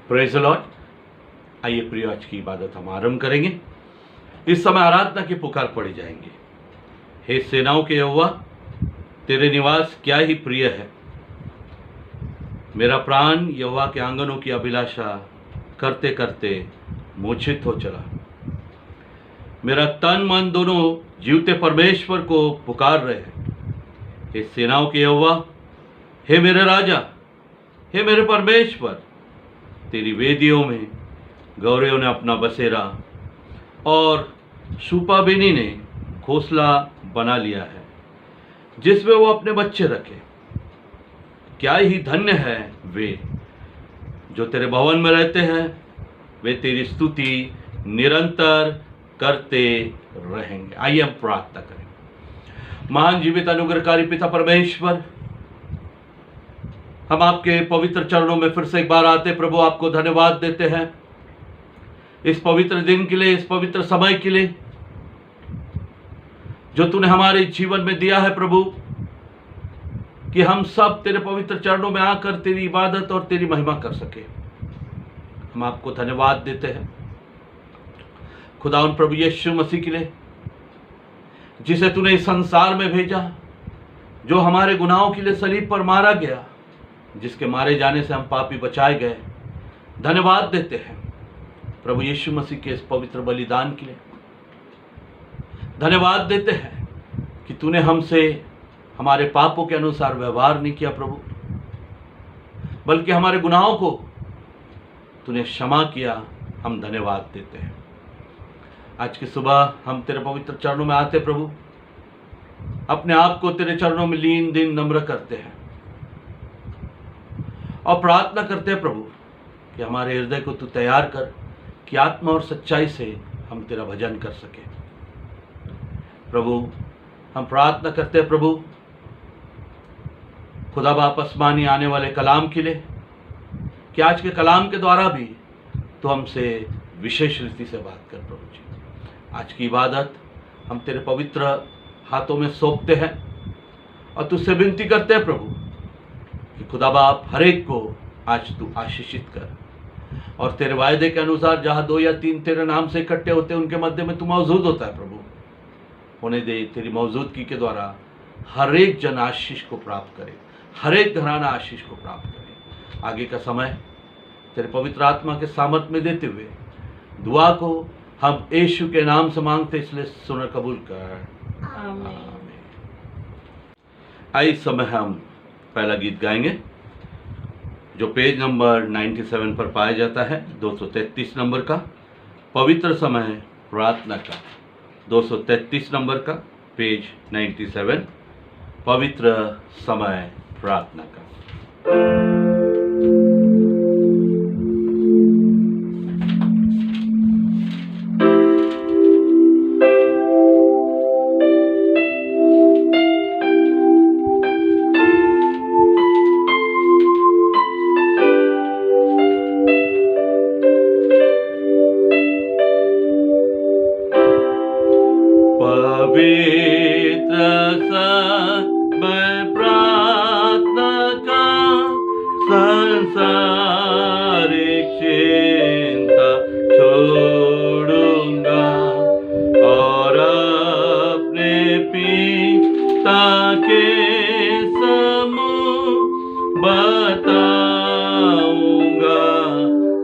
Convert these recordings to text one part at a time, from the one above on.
Praise the Lord. आइए प्रिय, आज की इबादत हम आरंभ करेंगे। इस समय आराधना की पुकार पड़ी जाएंगे। हे सेनाओं के यहोवा, तेरे निवास क्या ही प्रिय है। मेरा प्राण यहोवा के आंगनों की अभिलाषा करते करते मूर्छित हो चला। मेरा तन मन दोनों जीवते परमेश्वर को पुकार रहे हैं। हे सेनाओं के यहोवा, हे मेरे राजा, हे मेरे परमेश्वर, तेरी वेदियों में गौरवों ने अपना बसेरा और शूपाबिनी ने घोंसला बना लिया है, जिसमें वो अपने बच्चे रखे। क्या ही धन्य है वे जो तेरे भवन में रहते हैं, वे तेरी स्तुति निरंतर करते रहेंगे। आइए हम प्रार्थना करें। महान जीवित अनुग्रहकारी पिता परमेश्वर, हम आपके पवित्र चरणों में फिर से एक बार आते प्रभु, आपको धन्यवाद देते हैं इस पवित्र दिन के लिए, इस पवित्र समय के लिए जो तूने हमारे जीवन में दिया है प्रभु, कि हम सब तेरे पवित्र चरणों में आकर तेरी इबादत और तेरी महिमा कर सके। हम आपको धन्यवाद देते हैं खुदावंद प्रभु यीशु मसीह के लिए, जिसे तूने इस संसार में भेजा, जो हमारे गुनाहों के लिए सलीब पर मारा गया, जिसके मारे जाने से हम पापी बचाए गए। धन्यवाद देते हैं प्रभु यीशु मसीह के इस पवित्र बलिदान के लिए। धन्यवाद देते हैं कि तूने हमसे हमारे पापों के अनुसार व्यवहार नहीं किया प्रभु, बल्कि हमारे गुनाहों को तूने क्षमा किया। हम धन्यवाद देते हैं। आज की सुबह हम तेरे पवित्र चरणों में आते प्रभु, अपने आप को तेरे चरणों में लीन दिन नम्र करते हैं और प्रार्थना करते हैं प्रभु कि हमारे हृदय को तू तैयार कर, कि आत्मा और सच्चाई से हम तेरा भजन कर सके। प्रभु, हम प्रार्थना करते हैं प्रभु, खुदा बाप आसमानी आने वाले कलाम के लिए, कि आज के कलाम के द्वारा भी तो हमसे विशेष रीति से बात कर प्रभु जी। आज की इबादत हम तेरे पवित्र हाथों में सौंपते हैं और तुझसे विनती करते हैं प्रभु कि खुदा बाप हर एक को आज तू आशीषित कर, और तेरे वायदे के अनुसार जहाँ 2 या 3 तेरे नाम से इकट्ठे होते हैं, उनके मध्य में तू मौजूद होता है प्रभु। होने दे तेरी मौजूदगी के द्वारा हर एक जन आशीष को प्राप्त करे, हर एक घराना आशीष को प्राप्त करे। आगे का समय तेरे पवित्र आत्मा के सामर्थ्य में देते हुए दुआ को हम यीशु के नाम से मांगते, इसलिए सुन कबूल कर, आमीन। इस समय हम पहला गीत गाएंगे, जो पेज नंबर 97 पर पाया जाता है, 233 नंबर का, पवित्र समय प्रार्थना का। 233 नंबर का, पेज 97, पवित्र समय प्रार्थना का। पवित्र समय प्रार्थना का, संसारिक चिंता छोड़ूंगा और अपने पिता के सम्मुख बताऊंगा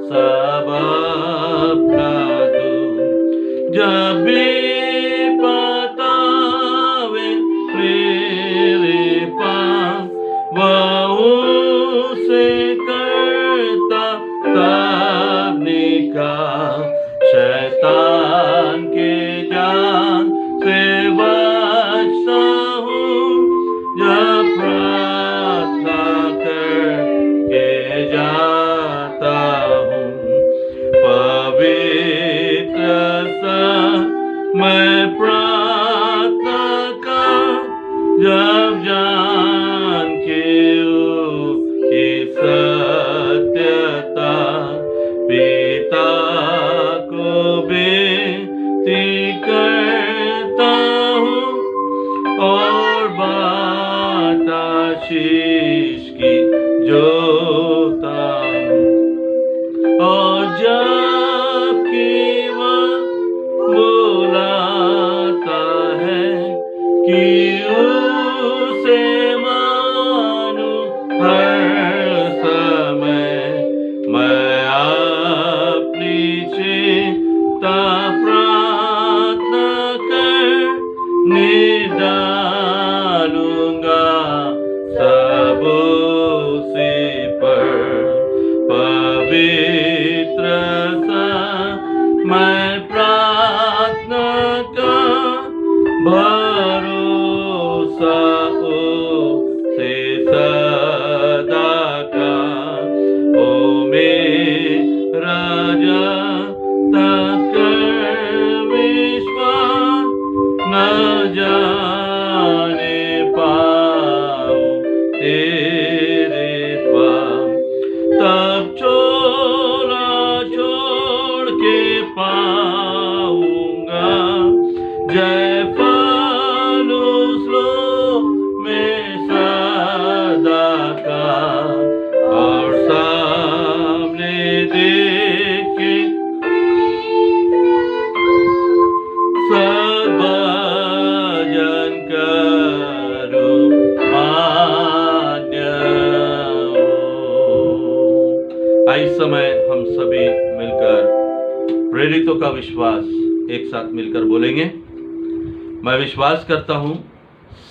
सब अपना दुख। जब भी शैतान के जान से बचता हूँ, जब प्रार्थना करके जाता हूँ। पवित्र समय प्रार्थना का, जब जान के इस सत्यता पिता को बेनती करता हूँ और बात आशीष की जोता हूँ। कि उसे मानूं हर समय। मैं अपनी चिंता प्रार्थना कर निडालूंगा सब उसी पर। पवित्र सा मैं प्रार्थना का भरोसा उसे सदा का। ओ मेरा तक विश्वास न जाने पाऊं तेरे पास, तब चोला छोड़ के पाऊंगा जय फालूस लो में सदा का। और सामने देख के सब भजन करूं मान्य। इस समय हम सभी मिलकर प्रेरितों का विश्वास एक साथ मिलकर बोलेंगे। मैं विश्वास करता हूँ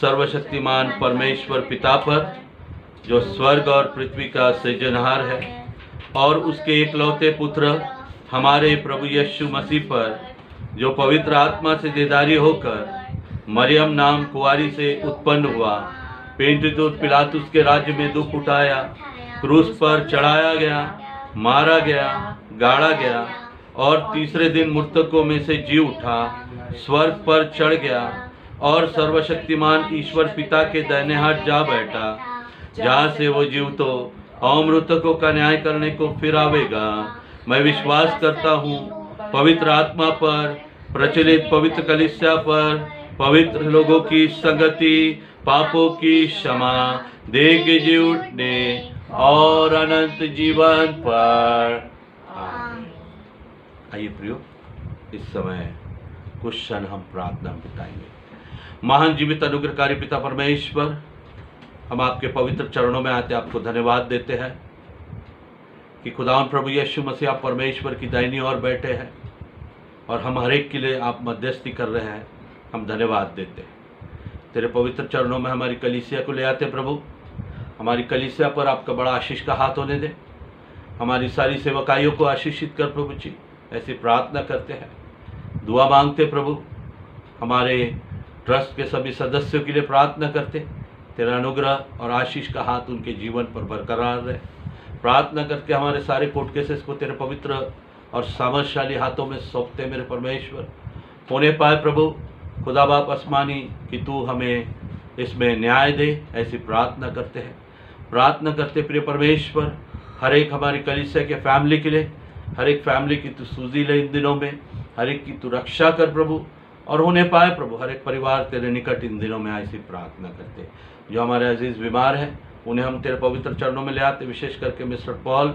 सर्वशक्तिमान परमेश्वर पिता पर, जो स्वर्ग और पृथ्वी का सृजनहार है, और उसके एकलौते पुत्र हमारे प्रभु यीशु मसीह पर, जो पवित्र आत्मा से देदारी होकर मरियम नाम कुंवारी से उत्पन्न हुआ, पेंटितुस पिलातुस के राज्य में दुख उठाया, क्रूस पर चढ़ाया गया, मारा गया, गाड़ा गया और तीसरे दिन मृतकों में से जी उठा, स्वर्ग पर चढ़ गया और सर्वशक्तिमान ईश्वर पिता के दाहिने हाथ जा बैठा, जहाँ से वो जीवितों और मृतकों का न्याय करने को फिर आवेगा। मैं विश्वास करता हूँ पवित्र आत्मा पर, प्रचलित पवित्र कलीसिया पर, पवित्र लोगों की संगति, पापों की क्षमा, देह के जी उठने और अनंत जीवन पर। आइए प्रियो, इस समय कुछ क्षण हम प्रार्थना में बिताएंगे। महान जीवित अनुग्रहकारी पिता परमेश्वर, हम आपके पवित्र चरणों में आते आपको धन्यवाद देते हैं कि खुदावन प्रभु यीशु मसीह आप परमेश्वर की दाहिनी ओर बैठे हैं और हम हर एक के लिए आप मध्यस्थी कर रहे हैं। हम धन्यवाद देते हैं। तेरे पवित्र चरणों में हमारी कलीसिया को ले आते प्रभु। हमारी कलीसिया पर आपका बड़ा आशीष का हाथ होने दे। हमारी सारी सेवकाइयों को आशीषित कर प्रभु जी, ऐसी प्रार्थना करते हैं, दुआ मांगते प्रभु। हमारे ट्रस्ट के सभी सदस्यों के लिए प्रार्थना करते, तेरा अनुग्रह और आशीष का हाथ उनके जीवन पर बरकरार रहे। प्रार्थना करके हमारे सारे कोर्ट केसेस को तेरे पवित्र और सामर्थशाली हाथों में सौंपते मेरे परमेश्वर। होने पाए प्रभु खुदा बाप आसमानी कि तू हमें इसमें न्याय दे, ऐसी प्रार्थना करते हैं। प्रार्थना करते प्रिय परमेश्वर, हर एक हमारी कलीसिया के फैमिली के लिए, हर एक फैमिली की तू सूझी ले इन दिनों में, हर एक की तू रक्षा कर प्रभु। और होने पाए प्रभु हर एक परिवार तेरे निकट इन दिनों में ऐसी प्रार्थना करते। जो हमारे अजीज बीमार हैं उन्हें हम तेरे पवित्र चरणों में ले आते, विशेष करके मिस्टर पॉल,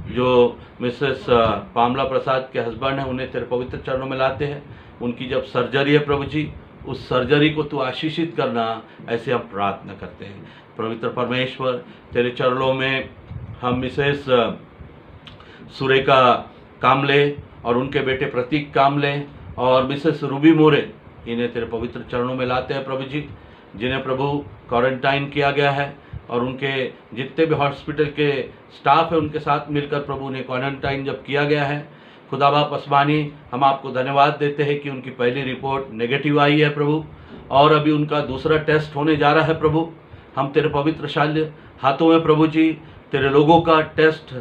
जो मिसेस पामला प्रसाद के हस्बैंड हैं, उन्हें तेरे पवित्र चरणों में लाते हैं। उनकी जब सर्जरी है प्रभु जी, उस सर्जरी को तू आशीषित करना, ऐसे हम प्रार्थना करते हैं। पवित्र परमेश्वर तेरे चरणों में हम मिसेस सुरेखा कामले और उनके बेटे प्रतीक कामले और मिसेस रूबी मोरे, इन्हें तेरे पवित्र चरणों में लाते हैं प्रभु जी, जिन्हें प्रभु क्वारंटाइन किया गया है और उनके जितने भी हॉस्पिटल के स्टाफ है उनके साथ मिलकर प्रभु ने क्वारंटाइन जब किया गया है। खुदा बाप आसमानी, हम आपको धन्यवाद देते हैं कि उनकी पहली रिपोर्ट नेगेटिव आई है प्रभु, और अभी उनका दूसरा टेस्ट होने जा रहा है प्रभु। हम तेरे पवित्र शाल्य हाथों में प्रभु जी तेरे लोगों का टेस्ट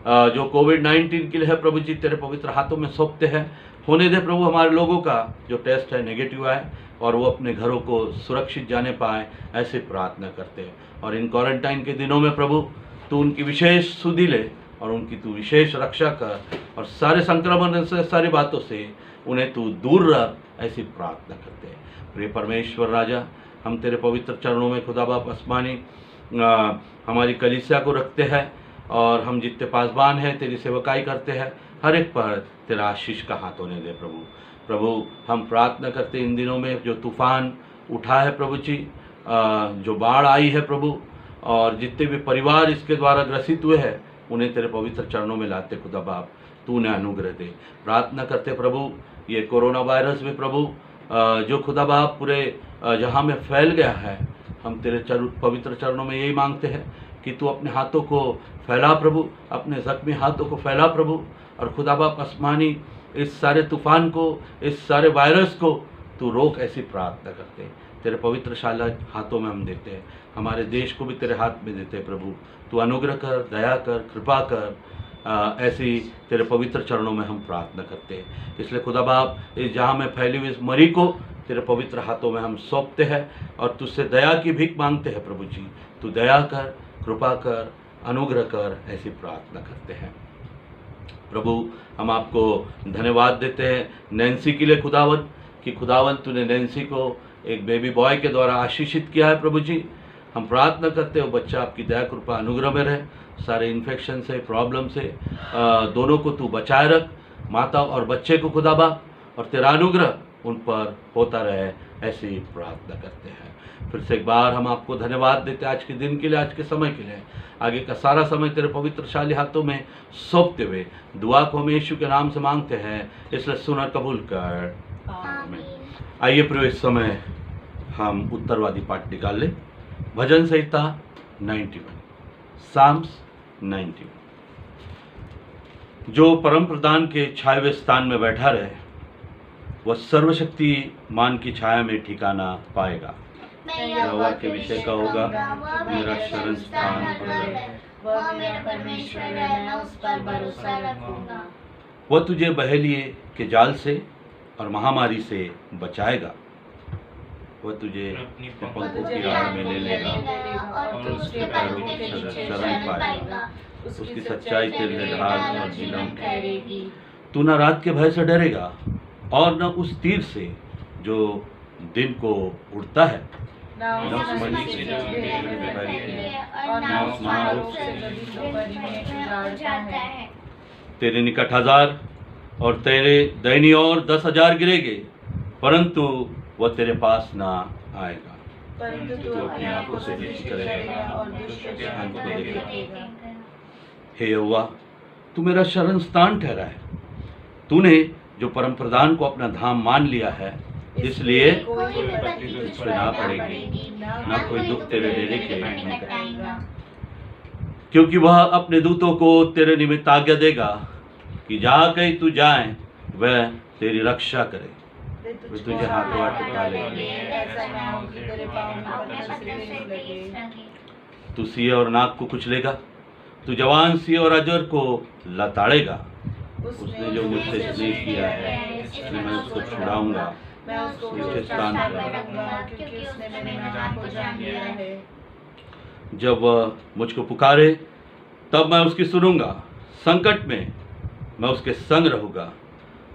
जो कोविड-19 के लिए है प्रभु जी, तेरे पवित्र हाथों में सौंपते हैं। होने दे प्रभु हमारे लोगों का जो टेस्ट है नेगेटिव आए और वो अपने घरों को सुरक्षित जाने पाए, ऐसे प्रार्थना करते हैं। और इन क्वारंटाइन के दिनों में प्रभु तू उनकी विशेष सुधि ले और उनकी तू विशेष रक्षा कर, और सारे संक्रमण से, सारी बातों से उन्हें तू दूर रह, ऐसी प्रार्थना करते हैं। प्रिय परमेश्वर राजा, हम तेरे पवित्र चरणों में खुदा बाप आसमानी हमारी कलीसिया को रखते हैं, और हम जितने पासबान हैं तेरी सेवकाई करते हैं, हर एक पर तेरा आशीष का हाथ होने दे प्रभु। प्रभु हम प्रार्थना करते इन दिनों में जो तूफान उठा है प्रभु जी। जो बाढ़ आई है प्रभु, और जितने भी परिवार इसके द्वारा ग्रसित हुए हैं उन्हें तेरे पवित्र चरणों में लाते खुदा बाप, तू उन्हें अनुग्रह दे। प्रार्थना करते प्रभु, ये कोरोना वायरस भी प्रभु जो खुदा बाप पूरे जहाँ में फैल गया है, हम तेरे पवित्र चरणों में यही मांगते हैं कि तू अपने हाथों को फैला प्रभु, अपने जख्मी हाथों को फैला प्रभु, और खुदा बाप आसमानी इस सारे तूफान को, इस सारे वायरस को तू रोक, ऐसी प्रार्थना करते हैं। तेरे पवित्रशाला हाथों में हम देते हैं, हमारे देश को भी तेरे हाथ में देते हैं प्रभु। तू अनुग्रह कर, दया कर, कृपा कर, ऐसी तेरे पवित्र चरणों में हम प्रार्थना करते हैं। इसलिए खुदा बाप इस जहाँ में फैली हुई इस मरी को तेरे पवित्र हाथों में हम सौंपते हैं और तुझसे दया की भीख मांगते हैं प्रभु जी। तू दया कर, कृपा कर, अनुग्रह कर, ऐसी प्रार्थना करते हैं प्रभु। हम आपको धन्यवाद देते हैं नैन्सी के लिए खुदावन, कि खुदावन तूने नैन्सी को एक बेबी बॉय के द्वारा आशीषित किया है प्रभु जी। हम प्रार्थना करते हो बच्चा आपकी दया कृपा अनुग्रह में रहे, सारे इन्फेक्शन से, प्रॉब्लम से दोनों को तू बचाए रख, माता और बच्चे को खुदा बाप, और तेरा अनुग्रह उन पर होता रहे, ऐसी प्रार्थना करते हैं। फिर से एक बार हम आपको धन्यवाद देते हैं आज के दिन के लिए, आज के समय के लिए। आगे का सारा समय तेरे पवित्रशाली हाथों में सौंपते हुए दुआ को हम यीशु के नाम से मांगते हैं, इसलिए सुन कबूल कर, आमीन। आइए प्रिय, इस समय हम उत्तरवादी पाठ निकाल लें। भजन संहिता 91, साम्स 91। जो परम प्रधान के छाए हुए स्थान में बैठा रहे, वह सर्वशक्तिमान की छाया में ठिकाना पाएगा। यहोवा के विषय का होगा, मेरा शरण स्थान है, वह मेरा परमेश्वर है, मैं उस पर भरोसा रखूंगा। वह तुझे बहेलिए के जाल से और महामारी से बचाएगा। वह तुझे अपनी पंखों की आड़ में ले लेगा और उसके पैरों की शरण पाएगा। उसकी सच्चाई तेरे लिए ढाल और झिलम ठहरेगी। तू न रात के भय से डरेगा और न उस तीर से जो दिन को उड़ता है, न उस मरी से जो अंधेरे में फैलती है, और न उस महारोग से जो दोपहर में उजाड़ता है। तेरे निकट 1000 और तेरे दाहिनी ओर 10,000 गिरेंगे, परंतु वह तेरे पास ना आएगा। परंतु तू अपनी आंखों से दृष्टि करेगा और दुष्ट के अंत को देखेगा। हे यहोवा, तू मेरा शरण स्थान ठहरा है। तूने जो परम प्रधान को अपना धाम मान लिया है, इसलिए कोई विपत्ति तुझ पर ना पड़ेगी, ना कोई दुख तेरे डेरे के निकट आएगा। क्योंकि वह अपने दूतों को तेरे निमित्त आज्ञा देगा कि जहाँ कहीं तू जाए वह तेरी रक्षा करे। वे तुझे हाथों हाथ उठा लेंगे। तू सिंह और नाग को कुचलेगा, तू जवान सिंह और अजगर को लताड़ेगा। उसने जो मुझसे स्नेह किया है, इसलिए मैं उसको छुड़ाऊंगा, ऊंचे स्थान पर। जब वह मुझको पुकारे तब मैं उसकी सुनूंगा। संकट में मैं उसके संग रहूंगा,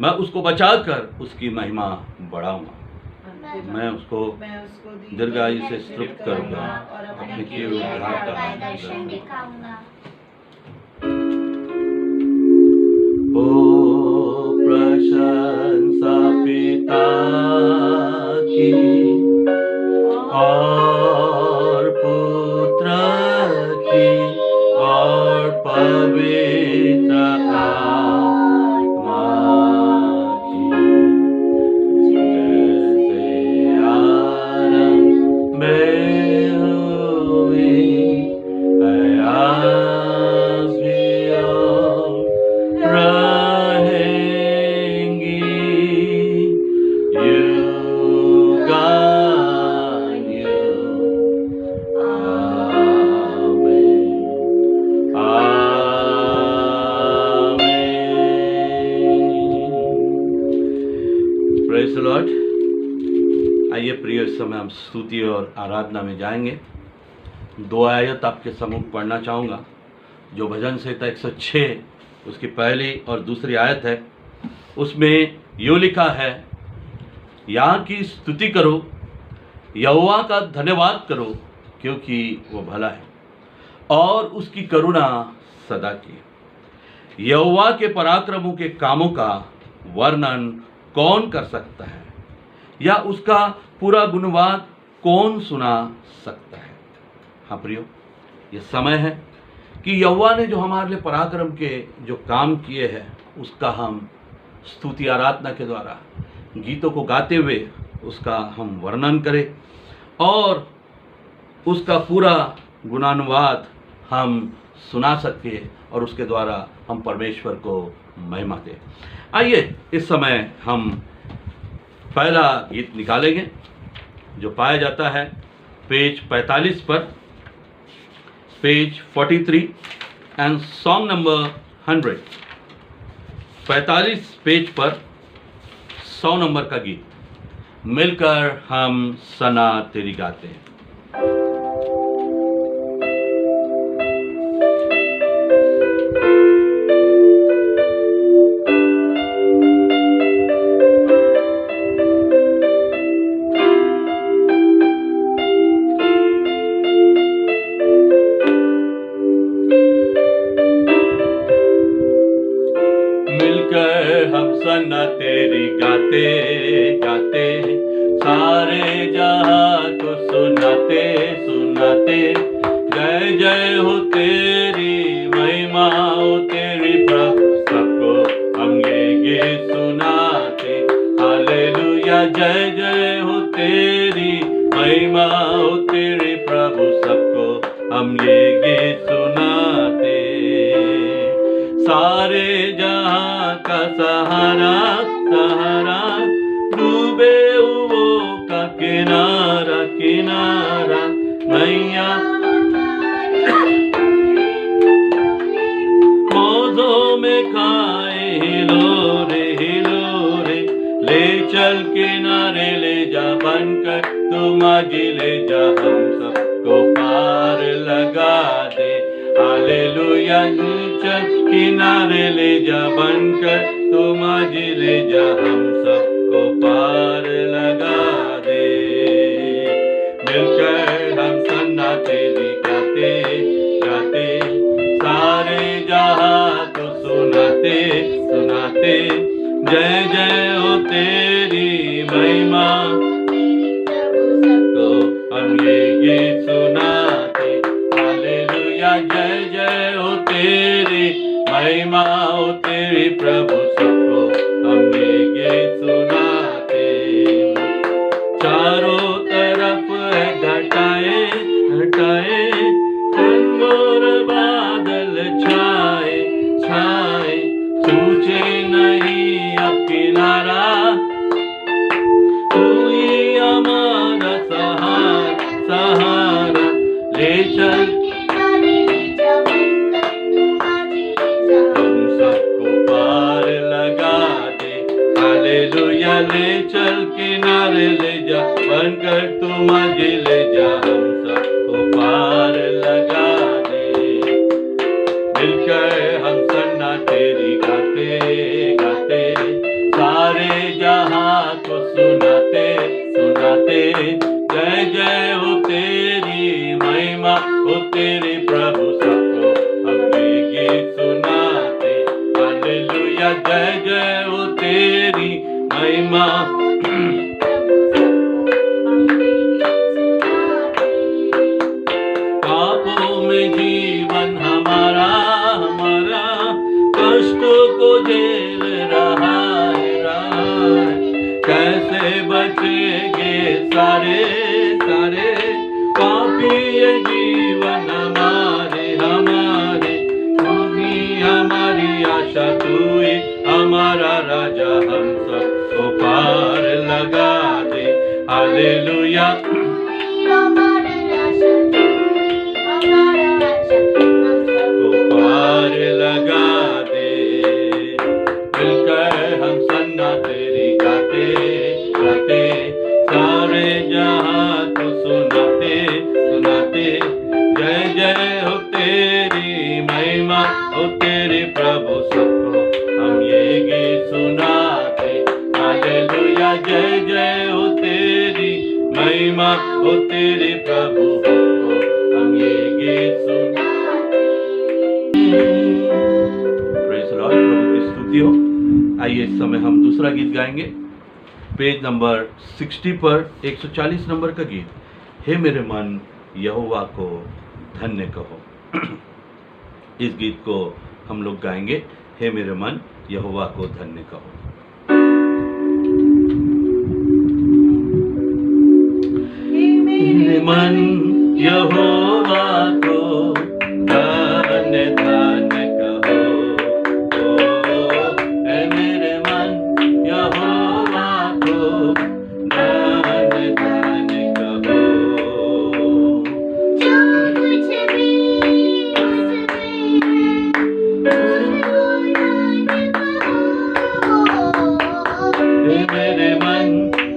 मैं उसको बचाकर उसकी महिमा बढ़ाऊंगा। मैं उसको दीर्घायु से स्तुति करूंगा, अपने किए हुए उद्धार का दर्शन दिखाऊंगा। ओ प्रशंसा पिता की और पुत्र की और पवित्र आत्मा की, जैसे आरंभ में हुई है, आज भी और रहेंगी, युगानुयुग। Praise the Lord. आइए प्रिय, इस समय हम स्तुति और आराधना में जाएंगे। 2 आयत आपके सम्मुख पढ़ना चाहूँगा, जो भजन संहिता 106 उसकी पहली और दूसरी आयत है। उसमें यूँ लिखा है, यहाँ की स्तुति करो, यहोवा का धन्यवाद करो, क्योंकि वो भला है और उसकी करुणा सदा की। यहोवा के पराक्रमों के कामों का वर्णन कौन कर सकता है? या उसका पूरा गुणवाद कौन सुना सकता है। हाँ प्रियो, ये समय है कि यहोवा ने जो हमारे लिए पराक्रम के जो काम किए हैं उसका हम स्तुति आराधना के द्वारा गीतों को गाते हुए उसका हम वर्णन करें और उसका पूरा गुणानुवाद हम सुना सके और उसके द्वारा हम परमेश्वर को महिमा दें। आइए इस समय हम पहला गीत निकालेंगे जो पाया जाता है पेज 45 पर, page 43 and song number 100। 45 page पर 100 नंबर का गीत, मिलकर हम सना तेरी गाते हैं। हम सना तेरी गाते गाते सारे जहां को सुनाते सुनाते, जय जय हो तेरी महिमा हो तेरी प्रभु सबको हम ये गीत सुनाते। हालेलुया, जय जय हो तेरी महिमा हो तेरी प्रभु सबको हम ये गीत सुनाते। सारे जहां का सहारा सहारा, डूबे हुओं का किनारा किनारा, नैया मौजों में खाए हिलोरे हिलोरे, ले चल किनारे ले जा बनकर तुम आज ले जा, हम सबको पार लगा दे। हालेलुया, चल किनारे ले जा बनकर तुम आज ले जा, हम सबको पार लगा दे। मिलकर हम सना तेरी गाते गाते सारे जहां को सुनाते सुनाते, जय जय हो तेरी महिमा तो हम ये गीत सुनाते। हालेलुया, जय जय हो तेरी महिमा हो तेरी प्रभु सबको हम ये गीत सुनाते। चारों तरफ है घटाए घटाए, घनघोर बादल छाए छाए, सूझे नहीं अब किनारा, तू ही हमारा सहारा सहारा, ले चल ले चल किनारे ले जा बनकर तुम आज ले जा, हम सबको पार लगा दे। मिलकर हम सना तेरी गाते गाते सारे जहां को सुनाते सुनाते, जय जय हो तेरी महिमा हो तेरे प्रभु सबको हम ये गीत सुनाते। हालेलुया, जय जय हो तेरी महिमा। पापों में जीवन हमारा हमारा, कष्टों को झेल रहा है, कैसे बचेंगे सारे सारे पापी ये जीवन हमारे हमारे, तू ही हमारी आशा, तू ही हमारा राजा, हम सबको पार लगा दे। हालेलुया, को पार लगा दे। मिलकर हम सन्ना तेरी गाते गाते सारे जहां को सुनाते सुनाते, जय जय हो तेरी महिमा हो तेरे प्रभु सबको हम ये गीत सुनाते। हालेलुया, जय जय हो तेरी महिमा हो तेरे प्रभु सबको हम ये गीत सुनाते। प्रेज़ द लॉर्ड, प्रभु की स्तुति हो। आइए इस समय हम दूसरा गीत गाएंगे पेज नंबर 60 पर 140 नंबर का गीत, हे मेरे मन यहोवा को धन्य कहो। इस गीत को हम लोग गाएंगे, हे मेरे मन यहोवा को धन्य कहो। मेरे मन यहोवा को धन्य धन्य कहो, हे मेरे मन यहोवा को धन्य धन्य कहो। जो कुछ भी हे मेरे मन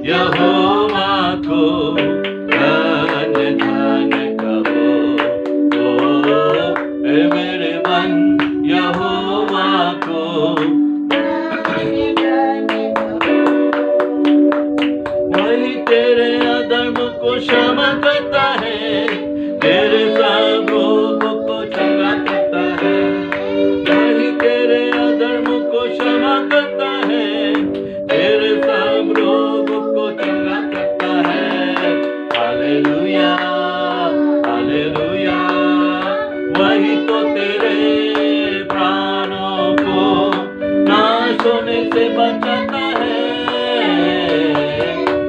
यहोवा को धन्य धन्य कहो, हे मेरे मन यहोवा को वही तेरे अधर्म को क्षमा करता है, तेरे सब रोगों को चंगा करता है। वही तेरे अधर्म को क्षमा करता है, तेरे सब रोगों को चंगा करता है। हालेलुया हालेलुया, वही तो तेरे प्राणों को नाश होने से बचाता है।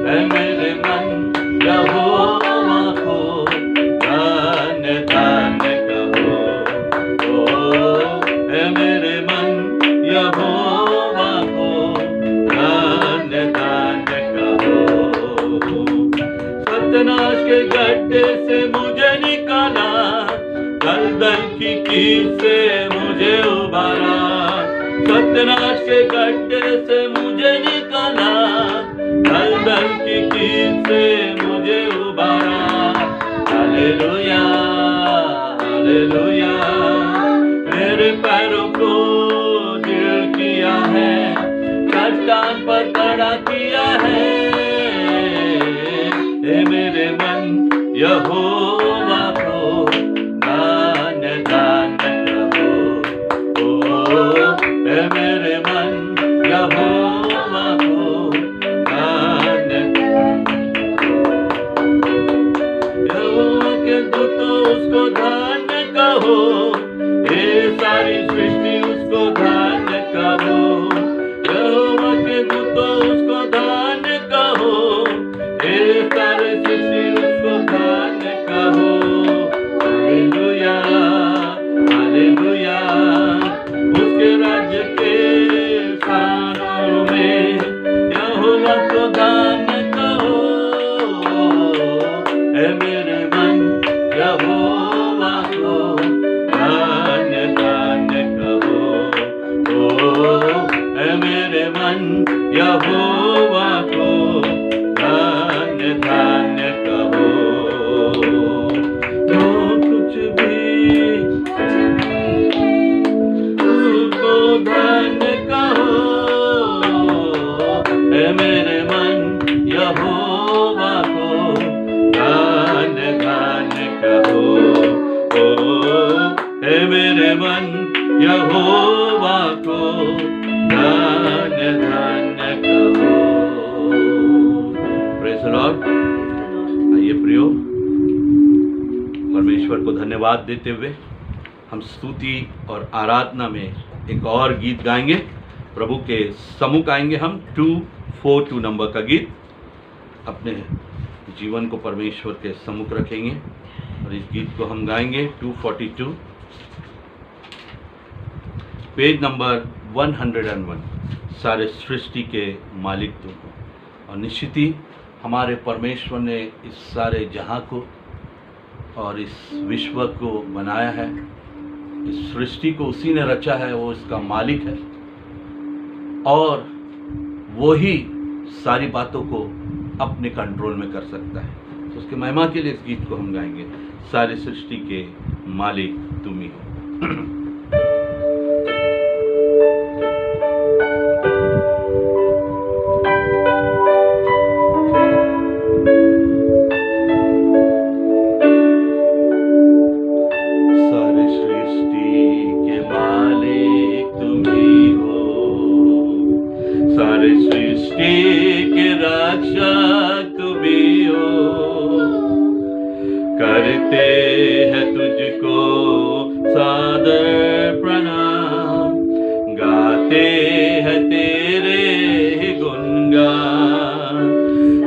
ऐ मेरे मन यहोवा को धन्य धन्य कहो, ऐ मेरे मन यहोवा को धन्य धन्य कहो। सत्यानाश के गड्ढे से मुझे निकाला, दलदल की कील से मुझे उबारा। सत्यानाश के गड्ढे से मुझे निकाला, दलदल की कील से मुझे उबारा। हालेलुया हालेलुया, मेरे पैरों को दृढ़ किया है, चट्टान पर खड़ा किया है। हे मेरे मन यहोवा को धन्य धन्य कहो, हे मेरे मन यहोवा को धन्य। यहोवा के दूतों उसको धन्य कहो, ये सारी सृष्टि उसको धन्य कहो। यहोवा के दूतों उसको धन्य कहो, ये सारी सृष्टि उसको धन्य कहो। हालेलुया हालेलुया, उसके राज्य के स्थानों में यहोवा को धन्य कहो। हे मेरे मन यहोवा को धन्य धन्य कहो, हे मेरे मन यहोवा को धन्य धन्य कहो। जो कुछ भी उसको धन्य कहो, हे मेरे मन यहोवा को धन्य धन्य कहो, हे मेरे मन यहोवा को धन्य धन्य कहो। Praise the Lord. आइए प्रियो, परमेश्वर को धन्यवाद देते हुए हम स्तुति और आराधना में एक और गीत गाएंगे। प्रभु के सम्मुख आएंगे हम 242 नंबर का गीत, अपने जीवन को परमेश्वर के सम्मुख रखेंगे और इस गीत को हम गाएंगे 242, पेज नंबर 101। सारे सृष्टि के मालिक तुम हो। और निश्चित ही हमारे परमेश्वर ने इस सारे जहां को और इस विश्व को बनाया है, इस सृष्टि को उसी ने रचा है, वो इसका मालिक है और वो ही सारी बातों को अपने कंट्रोल में कर सकता है। तो उसके महिमा के लिए इस गीत को हम गाएंगे, सारी सृष्टि के मालिक तुम ही हो। करते हैं तुझको सादर प्रणाम, गाते हैं तेरे ही गुणगान।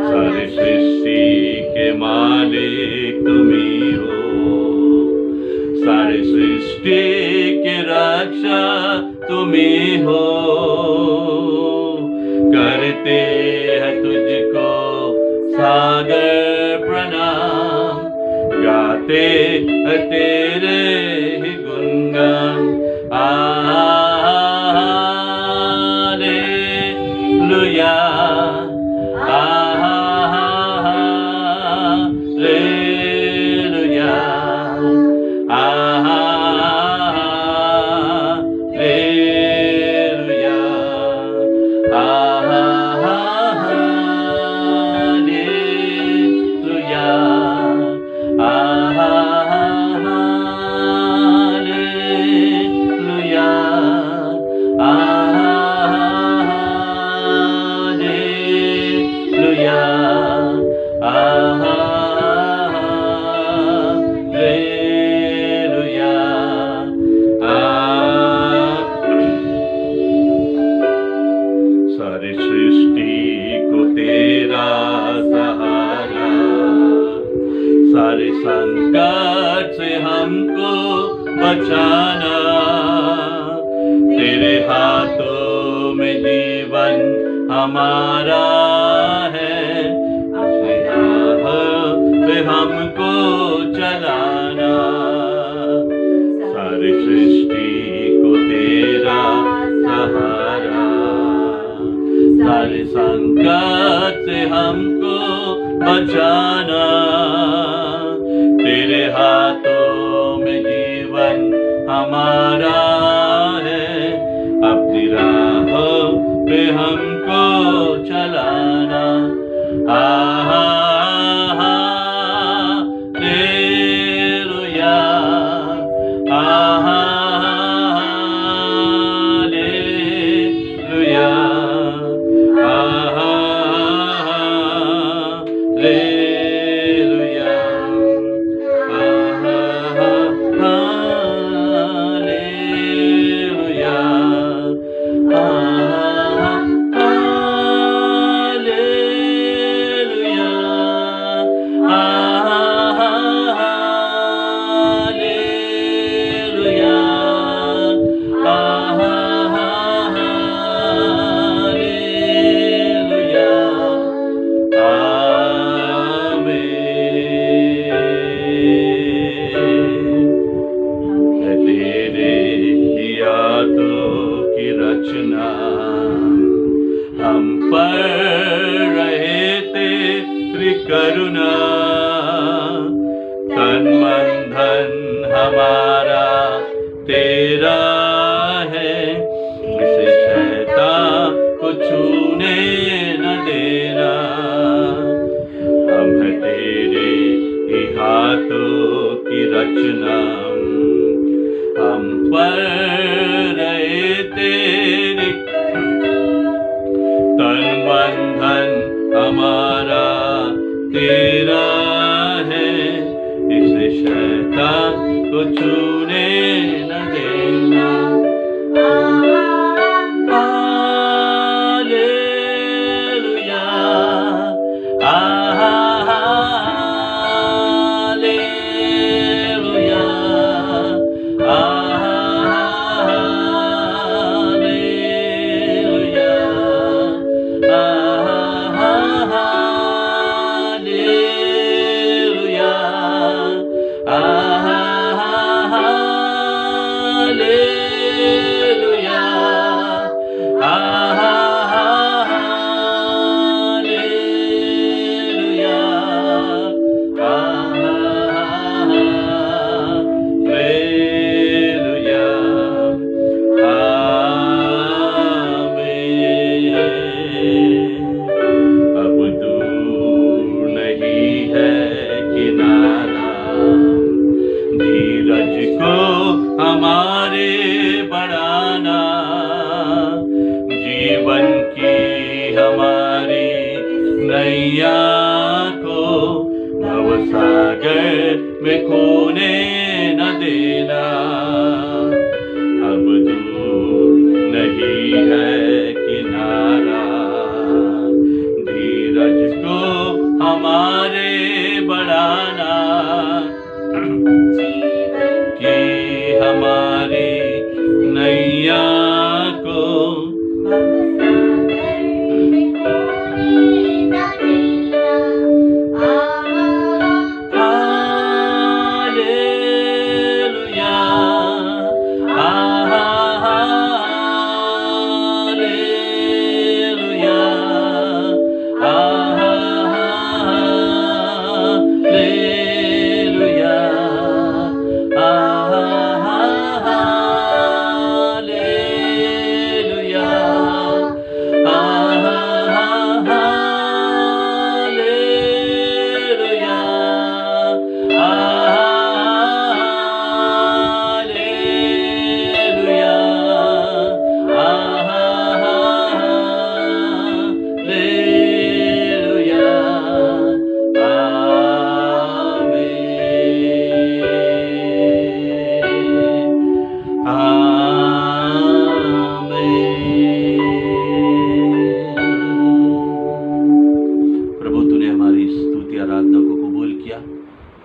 सारी सृष्टि के मालिक तुम ही हो, सारी सृष्टि के रक्षा तुम ही हो। करते हैं तुझको सादर प्रणाम, गाते हैं तेरे ही गुणगान। Hallelujah, hallelujah, hallelujah, hallelujah, hallelujah, hallelujah, hallelujah. सारी सृष्टि को तेरा सहारा, सारे संकट से हमको बचाना। तेरे हाथों में जीवन हमारा है, अपने राह पे हमको चलाना। सारी सृष्टि को तेरा सहारा, सारे संकट से हमको बचाना। तेरे हाथों में जीवन हमारा है, अपनी राह पे हमको चलाना। Hallelujah, hallelujah, hallelujah, hallelujah, hallelujah, hallelujah, hallelujah, आमीन। है तेरे ही यादों की रचना, हम पर रहे तेरी करुणा। तन मन धन हमारा तेरा है, इसे शैतान को छूने न देना। हम है तेरे ही हाथों की रचना, हम पर रहे तेरी। तन मन धन हमारा तेरा है, इसे शैतान को छूने न देना। Hallelujah, hallelujah, hallelujah, hallelujah, hallelujah, सागर में खोने न देना, अब दूर नहीं है किनारा, धीरज को हमारे बढ़ाना, कि हमारी नैया को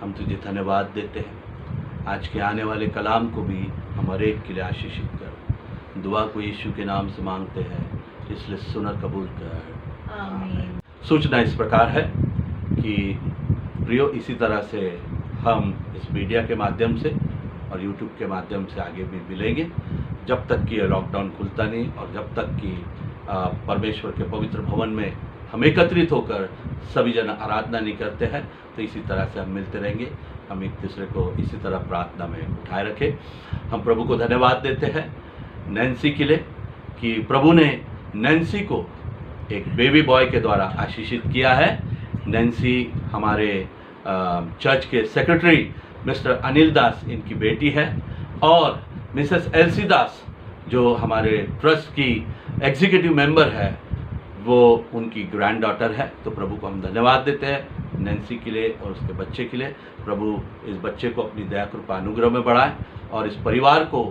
हम तुझे धन्यवाद देते हैं। आज के आने वाले कलाम को भी हमारे एक के लिए आशीषित कर। दुआ को यीशु के नाम से मांगते हैं, इसलिए सुनर कबूल कर। आमीन। सूचना इस प्रकार है कि प्रियो, इसी तरह से हम इस मीडिया के माध्यम से और यूट्यूब के माध्यम से आगे भी मिलेंगे, जब तक कि लॉकडाउन खुलता नहीं और जब तक कि परमेश्वर के पवित्र भवन में हम एकत्रित होकर सभी जन आराधना नहीं करते हैं। तो इसी तरह से हम मिलते रहेंगे। हम एक दूसरे को इसी तरह प्रार्थना में उठाए रखें। हम प्रभु को धन्यवाद देते हैं नैन्सी के लिए कि प्रभु ने नैन्सी को एक बेबी बॉय के द्वारा आशीषित किया है। नैन्सी हमारे चर्च के सेक्रेटरी मिस्टर अनिल दास इनकी बेटी है, और मिसेस एल्सी दास जो हमारे ट्रस्ट की एग्जीक्यूटिव मेंबर है, वो उनकी ग्रैंड डॉटर है। तो प्रभु को हम धन्यवाद देते हैं नैन्सी के लिए और उसके बच्चे के लिए। प्रभु इस बच्चे को अपनी दया कृपा अनुग्रह में बढ़ाए और इस परिवार को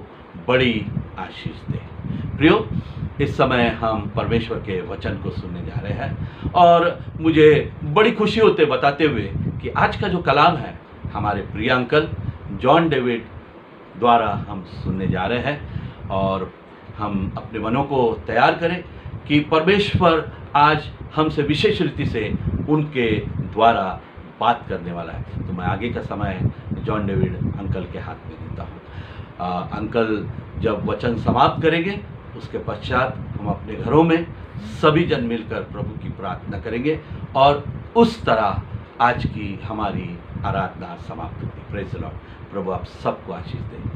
बड़ी आशीष दे। प्रियो, इस समय हम परमेश्वर के वचन को सुनने जा रहे हैं और मुझे बड़ी खुशी होते बताते हुए कि आज का जो कलाम है हमारे प्रिय अंकल जॉन डेविड द्वारा हम सुनने जा रहे हैं। और हम अपने मनों को तैयार करें कि परमेश्वर आज हमसे विशेष रीति से उनके द्वारा बात करने वाला है। तो मैं आगे का समय जॉन डेविड अंकल के हाथ में देता हूँ। अंकल जब वचन समाप्त करेंगे उसके पश्चात हम अपने घरों में सभी जन मिलकर प्रभु की प्रार्थना करेंगे और उस तरह आज की हमारी आराधना समाप्त होगी। Praise the Lord. प्रभु आप सबको आशीष दें।